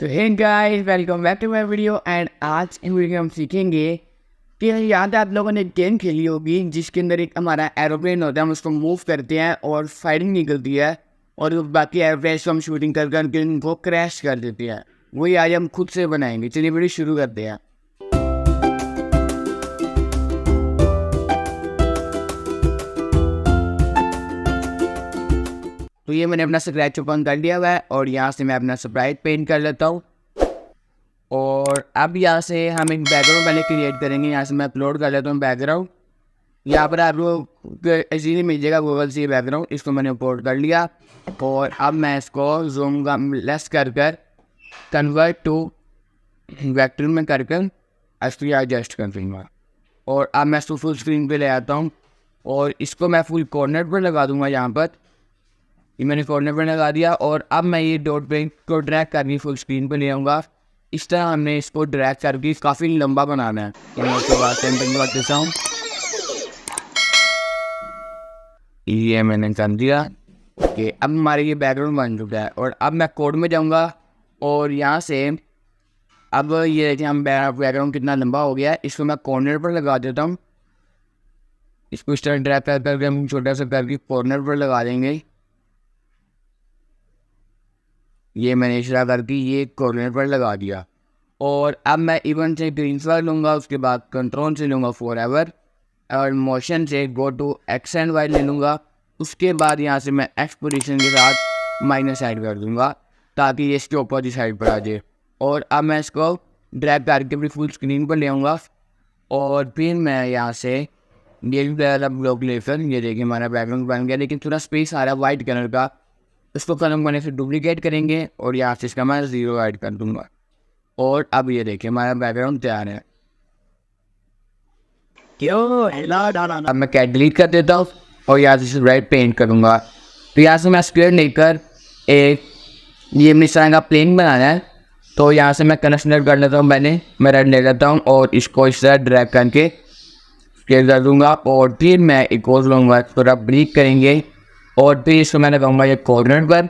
तो hey guys, welcome back to my video. And आज इन वीडियो में हम सीखेंगे कि याद है आप लोगों ने गेम खेली होगी जिसके अंदर एक हमारा एरोप्लेन होता है, हम उसको मूव करते हैं और फायरिंग निकलती है और बाकी एरोप्लेन को हम शूटिंग कर करके उनको क्रैश कर देते हैं। वही आज हम खुद से बनाएंगे। चलिए वीडियो शुरू करते हैं। तो ये मैंने अपना स्क्रैच ओपन कर लिया हुआ है और यहाँ से मैं अपना स्प्राइट पेंट कर लेता हूँ। और अब यहाँ से हम एक बैकग्राउंड पहले क्रिएट करेंगे। यहाँ से मैं अपलोड कर लेता हूँ बैकग्राउंड। यहाँ पर आपको इजीली मिल जाएगा गूगल से बैकग्राउंड। इसको मैंने अपलोड कर लिया और अब मैं इसको जूम का लेस कर कन्वर्ट टू वेक्टर में कर इसको एडजस्ट कर दूँगा। और अब मैं इसको फुल स्क्रीन पे ले आता हूँ और इसको मैं फुल कॉर्नर पर लगा दूँगा। यहाँ पर ये मैंने कॉर्नर पर लगा दिया और अब मैं ये डॉट पेंट को ड्रैग करके फुल स्क्रीन पे ले आऊँगा। इस तरह हमने इसको ड्रैग करके काफ़ी लंबा बनाना है। मैं उसके बाद टेम्पिंग कर देता हूँ। ये मैंने कर दिया कि अब हमारे ये बैकग्राउंड बन चुका है। और अब मैं कोड में जाऊँगा और यहाँ से अब ये देखिए हम बैकग्राउंड कितना लंबा हो गया है। इसको मैं कॉर्नर पर लगा देता हूँ। इसको इस तरह ड्रैग करके हम छोटा सा करके कॉर्नर पर लगा देंगे। ये मैंने इस तरह करके ये कॉर्नर पर लगा दिया। और अब मैं इवन से ग्रीन फ्लैग लूँगा, उसके बाद कंट्रोल से लूँगा फॉरएवर और मोशन से go to X and Y ले लूँगा। उसके बाद यहाँ से मैं एक्स पोजीशन के साथ माइनस ऐड कर दूँगा ताकि ये इसके अपोजिट साइड पर आ जाए। और अब मैं इसको ड्रैग करके अपनी फुल स्क्रीन पर ले आऊँगा और फिर मैं यहाँ से ये वाला ब्लॉक लेकर ये देखिए हमारा बैकग्राउंड बन गया, लेकिन थोड़ा स्पेस आ रहा है वाइट कलर का। इसको कलम करने से डुप्लीकेट करेंगे और यहाँ से इसका मैं 0 ऐड कर दूँगा। और अब ये देखिए हमारा बैकग्राउंड तैयार है। अब मैं कैट डिलीट कर देता हूँ और यहाँ से रेड पेंट करूँगा। तो यहाँ से मैं स्क्वायर लेकर एक ये इस तरह का प्लेन बनाना है। तो यहाँ से मैं कनेक्शन कर लेता हूँ। मैं रेड ले लेता हूँ और इसको इस तरह ड्रैग करके स्क्वायर कर दूँगा। और फिर मैं एक और लूँगा, थोड़ा ब्रेक करेंगे और फिर इसको मैं लगाऊंगा ये कॉर्नर पर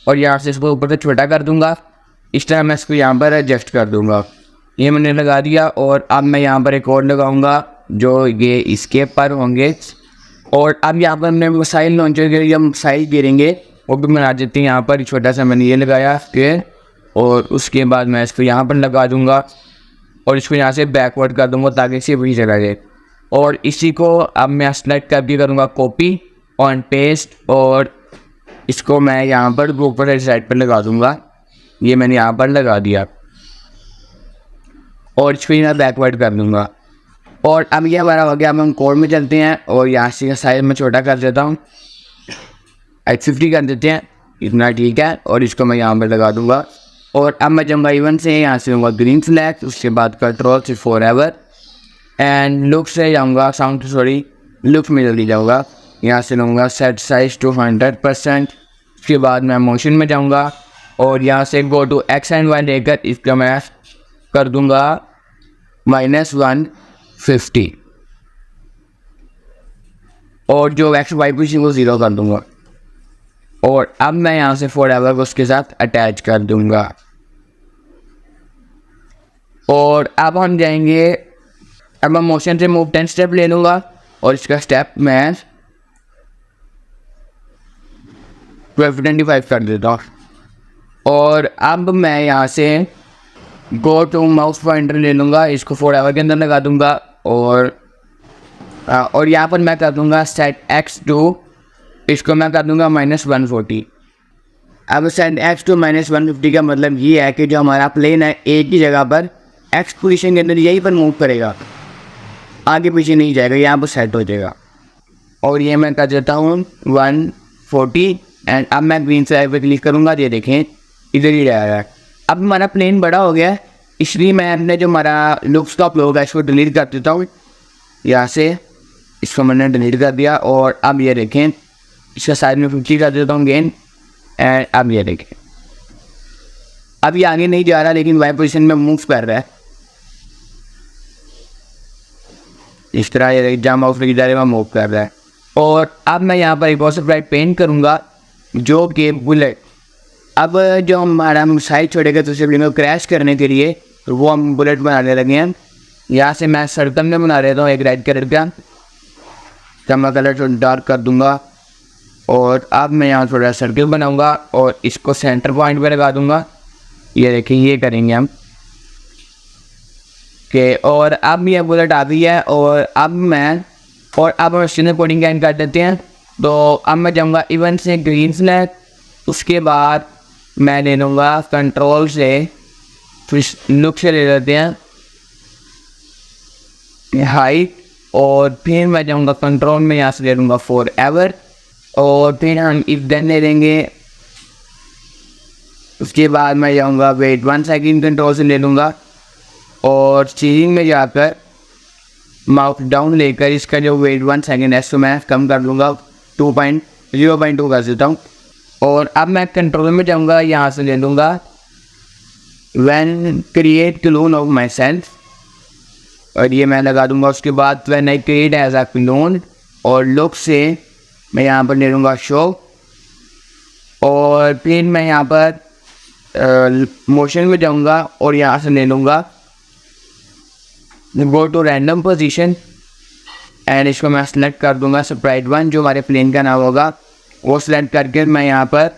और यहाँ से इसको ऊपर से छोटा कर दूंगा। इस तरह मैं इसको यहाँ पर एडजस्ट कर दूंगा। ये मैंने लगा दिया और अब मैं यहाँ पर एक और लगाऊंगा जो ये इसके पर होंगे। और अब यहाँ पर हमने मिसाइल लॉन्चर के लिए हम मिसाइल गिरेंगे वो भी बना देते हैं। यहाँ पर छोटा सा मैंने ये लगाया फिर और उसके बाद मैं इसको यहाँ पर लगा दूँगा और इसको यहाँ से बैकवर्ड कर दूँगा ताकि इसे वही चला जाए। और इसी को अब मैं सेलेक्ट करके करूँगा कॉपी ऑन पेस्ट और इसको मैं यहाँ पर ऊपर साइड पर लगा दूँगा। ये मैंने यहाँ पर लगा दिया और इसको यहाँ बैकवर्ड कर दूँगा। और अब ये हमारा हो गया। अब हम कोड में चलते हैं और यहाँ से साइज में छोटा कर देता हूँ, 850 कर देते हैं, इतना ठीक है। और इसको मैं यहाँ पर लगा दूँगा। और अब मैं जाऊँगा इवन से यहाँ से होगा ग्रीन फ्लैग, उसके बाद कंट्रोल से फॉरएवर एंड लुक से जाऊँगा लुक में जल्दी जाऊँगा। यहाँ से लूँगा सेट साइज टू 100%। उसके बाद मैं मोशन में जाऊँगा और यहाँ से go to X and Y लेकर इसका मैं कर दूँगा -150 और जो एक्स वाई पोजीशन वो 0 कर दूँगा। और अब मैं यहाँ से फॉरएवर को उसके साथ अटैच कर दूँगा। और अब हम जाएंगे, अब मैं मोशन से मूव 10 स्टेप ले लूँगा और इसका स्टेप मैं 1225 कर देता हूँ। और अब मैं यहाँ से गो टू माउस पॉइंटर ले लूँगा, इसको फॉरएवर के अंदर लगा दूँगा और यहाँ पर मैं कर दूँगा सेट एक्स टू, इसको मैं कर दूँगा -140। अब सेट एक्स टू -150 का मतलब ये है कि जो हमारा प्लेन है एक ही जगह पर एक्स पोजीशन के अंदर यहीं पर मूव करेगा, आगे पीछे नहीं जाएगा, यहाँ पर सेट हो जाएगा। और ये मैं कर देता हूँ 140 एंड अब मैं ग्रीन फ्लैग पे क्लिक करूँगा। ये देखें इधर ही रहेगा। अब हमारा प्लेन बड़ा हो गया है, इसलिए मैं अपने जो हमारा लुक्स का फ्लो होगा इसको डिलीट कर देता हूँ। यहाँ से इसको मैंने डिलीट कर दिया और अब ये देखें इसका साइज में 50 कर देता हूँ गेन। एंड अब ये देखें अब ये आगे नहीं जा रहा लेकिन वाई पोजिशन में मूव कर रहा है। इस तरह ये जहाँ माउस लेके जा रहा है मूव कर रहा है। और अब मैं यहाँ पर एक बहुत सा ब्राइट पेंट करूँगा जो कि बुलेट अब जो हमारा हम साइड छोड़ेगा दूसरे प्लेन को क्रैश करने के लिए, वो हम बुलेट बनाने लगे हैं। यहाँ से मैं सर्कल में बना लेता हूँ एक रेड कलर का, तो मैं कलर थोड़ा डार्क कर दूँगा। और अब मैं यहाँ थोड़ा सर्कल बनाऊँगा और इसको सेंटर पॉइंट पे लगा दूँगा। ये देखिए, ये करेंगे हम के। और अब ये बुलेट आ गई है और अब हम स्टिनर कोडिंग एंड कर देते हैं। तो अब मैं जाऊँगा इवेंट से ग्रीन फ्लैग, उसके बाद मैं ले लूँगा कंट्रोल से, फिर लुक से ले लेते हैं हाइट, और फिर मैं जाऊँगा कंट्रोल में, यहाँ से ले लूँगा फॉर एवर, और फिर हम इफ देन ले लेंगे। उसके बाद मैं जाऊँगा वेट 1 सेकंड, कंट्रोल से ले लूँगा और चीजिंग में जाकर माउस डाउन लेकर इसका जो वेट 1 सेकंड है इसको मैं कम कर लूँगा, 0.2 कर देता हूँ। और अब मैं कंट्रोल में जाऊँगा, यहाँ से ले लूँगा when create clone of myself, और ये मैं लगा दूँगा। उसके बाद when I create as a clone, और लुक से मैं यहाँ पर ले लूँगा शो, और फिर मैं यहाँ पर मोशन में जाऊँगा और यहाँ से ले लूँगा go to random position, and इसको मैं सेलेक्ट कर दूँगा स्प्राइट 1 जो हमारे प्लेन का नाम होगा, वो सेलेक्ट करके मैं यहाँ पर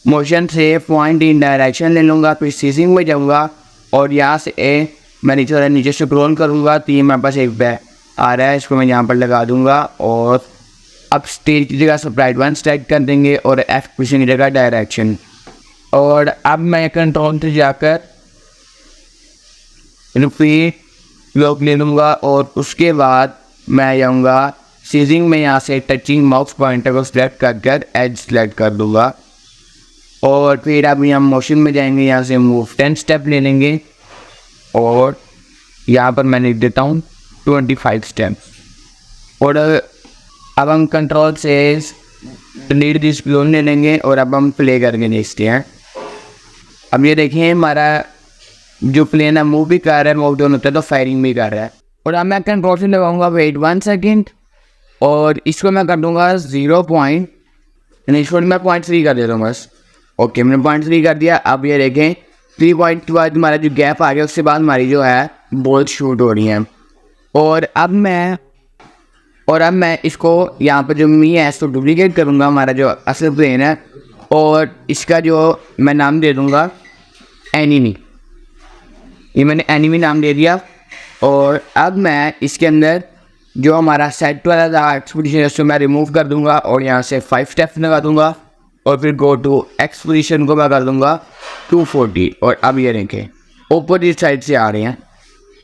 मोशन से पॉइंट इन डायरेक्शन ले लूँगा। फिर सीजिंग में जाऊँगा और यहाँ से मैं नीचे स्क्रॉल करूँगा, तो ये मेरे पास एक बैग आ रहा है, इसको मैं यहाँ पर लगा दूँगा। और अब स्टेज की जगह स्प्राइट 1 सेलेक्ट कर देंगे और एफ पोजीशन की जगह डायरेक्शन। और अब मैं कंट्रोल से जाकर रिपीट लॉक ले लूँगा और उसके बाद मैं जाऊँगा सीजिंग में, यहाँ से टचिंग माउस पॉइंटर को सिलेक्ट कर एज सेलेक्ट कर दूँगा। और फिर अभी हम मोशन में जाएंगे, यहाँ से मूव 10 स्टेप ले लेंगे और यहाँ पर मैं लिख देता हूँ 25 स्टेप। और अब हम कंट्रोल से डिलीट दिस क्लोन ले लेंगे और अब हम प्ले करके देखते हैं। अब ये देखिए हमारा जो प्लेन है मूव भी कर रहा है, मूव डाउन होता है तो फायरिंग भी कर रहा है। और अब मैं कंट्रोल से लगाऊंगा वेट 1 सेकंड और इसको मैं कर दूंगा 0 पॉइंट, इसको मैं 0.3 कर देता हूँ बस। ओके, मैंने 0.3 कर दिया। अब ये देखें 3 पॉइंट के बाद हमारा जो गैप आ गया उसके बाद हमारी जो है बॉल शूट हो रही है। और अब मैं इसको यहाँ पर जो मी है इसको डुप्लीकेट करूँगा, हमारा जो असल प्लेन है, और इसका जो मैं नाम दे दूँगा एनिमी। ये मैंने एनिमी नाम दे दिया। और अब मैं इसके अंदर जो हमारा सेट वाला था एक्सपोजिशन उसको मैं रिमूव कर दूंगा और यहाँ से 5 स्टेप्स लगा दूंगा और फिर गो टू एक्सपोजिशन को मैं कर दूंगा 240। और अब ये देखें अपोजिट साइड से आ रहे हैं,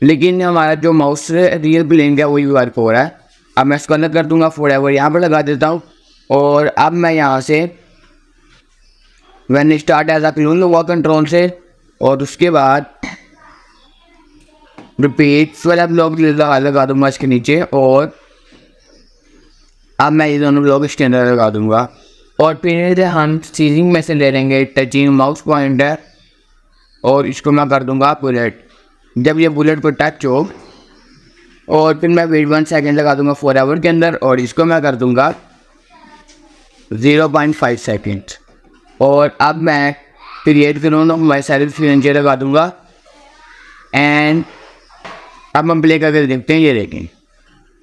लेकिन हमारा जो माउस रियल प्लेन का वही वर्क हो रहा है। अब मैं इसको अलग कर दूंगा, फॉरएवर यहाँ पर लगा देता हूँ। और अब मैं यहाँ से when start as a clone लूँगा कंट्रोल से, और उसके बाद रिपीट वाला ब्लॉक लगा दूंगा इसके नीचे। और अब मैं ये दोनों ब्लॉक इसके अंदर लगा दूंगा और फिर हम सीजिंग में से ले लेंगे टचिंग माउस पॉइंटर और इसको मैं कर दूंगा बुलेट। जब ये बुलेट को टच हो और फिर मैं वेट 1 सेकंड लगा दूंगा फॉरएवर के अंदर और इसको मैं कर दूंगा 0.5 सेकंड। और अब मैं क्रिएट करूँगा मैं सेल्फ नीचे लगा दूंगा एंड अब हम प्ले करके देखते हैं। ये देखें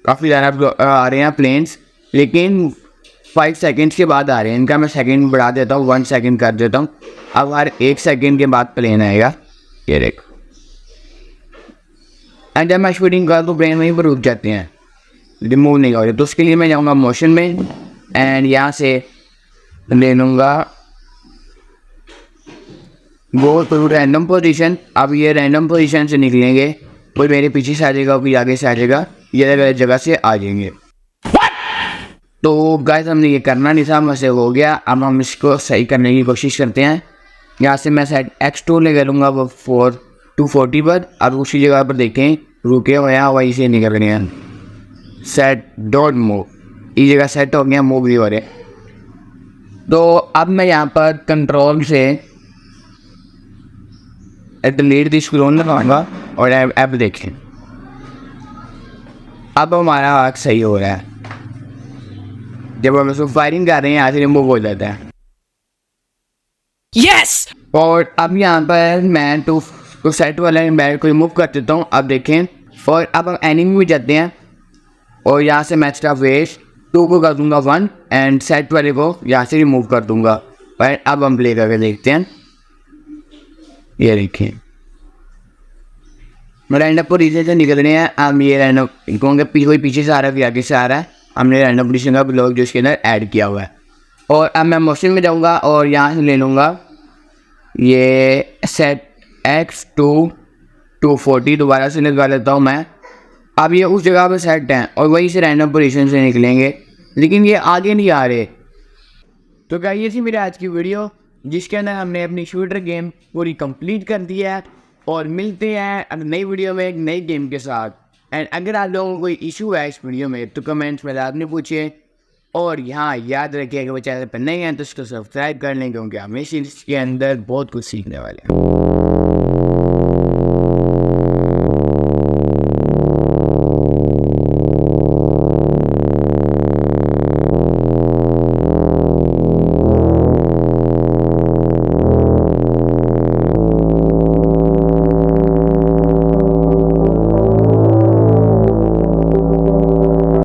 काफ़ी ज़्यादा आ रहे हैं प्लेन्स, लेकिन 5 सेकंड्स के बाद आ रहे हैं। इनका मैं सेकंड बढ़ा देता हूँ, 1 सेकंड कर देता हूँ। अब हर 1 सेकंड के बाद प्लेन आएगा, ये देखो। एंड जब मैं शूटिंग कर तो प्लेन वहीं पर रुक जाते हैं, रिमूव नहीं हो रहे। तो उसके लिए मैं जाऊँगा मोशन में एंड यहाँ से ले लूँगा गो टू रैंडम पोजीशन। अब ये रैंडम पोजीशन से निकलेंगे, कोई मेरे पीछे से आ जाएगा, कोई आगे से आ जाएगा, ये अलग जगह से आ जाएंगे। तो गाइस हमने ये करना नहीं था, मुझसे हो गया। अब हम इसको सही करने की कोशिश करते हैं। यहाँ से मैं सेट X2 ले करूँगा वो 240 पर, और उसी जगह पर देखें रुके हुए हैं वहीं से निकल रहे हैं। सेट डॉट मूव, इस जगह सेट हो गया, मूव भी हो रहे। तो अब मैं यहाँ पर कंट्रोल से डिलीट दिस क्लोन लगाऊंगा और अब देखें अब हमारा आग सही हो रहा है। जब हम इसको फायरिंग कर रहे हैं यहाँ से रिमूव हो जाता है। Yes! और अब यहाँ पर मैं टू सेट वाला बैट को रिमूव कर देता हूँ। अब देखें, और अब हम एनिमी में जाते हैं और यहाँ से मैं एक्स्ट्रा वेस्ट 2 को कर दूंगा 1 एंड सेट वाले को यहाँ से रिमूव कर दूंगा। और अब हम प्ले करके देखते हैं। ये देखिए रैंडम पोजीशन से निकल रहे हैं। हम ये रैंडम कहूँगे कोई पीछे से आ रहा है, फिर आगे से आ रहा है। हमने रैंडम पोजीशन का ब्लॉक जो इसके अंदर ऐड किया हुआ है। और अब मैं मोशन में जाऊँगा और यहाँ से ले लूँगा ये सेट एक्स टू 240 दोबारा से लगा लेता हूँ मैं। अब ये उस जगह पर सेट हैं और वहीं से रैंडम पोजीशन से निकलेंगे, लेकिन ये आगे नहीं आ रहे। तो क्या ये थी मेरी आज की वीडियो, जिसके अंदर हमने अपनी शूटर गेम पूरी कंप्लीट कर दी है। और मिलते हैं अब नई वीडियो में एक नई गेम के साथ। एंड अगर आप लोगों को कोई इशू है इस वीडियो में तो कमेंट्स में लाजमी पूछिए। और यहाँ याद रखिए कि वो चैनल पर नए हैं तो इसको सब्सक्राइब कर लें, क्योंकि हमें इसके अंदर बहुत कुछ सीखने वाले हैं।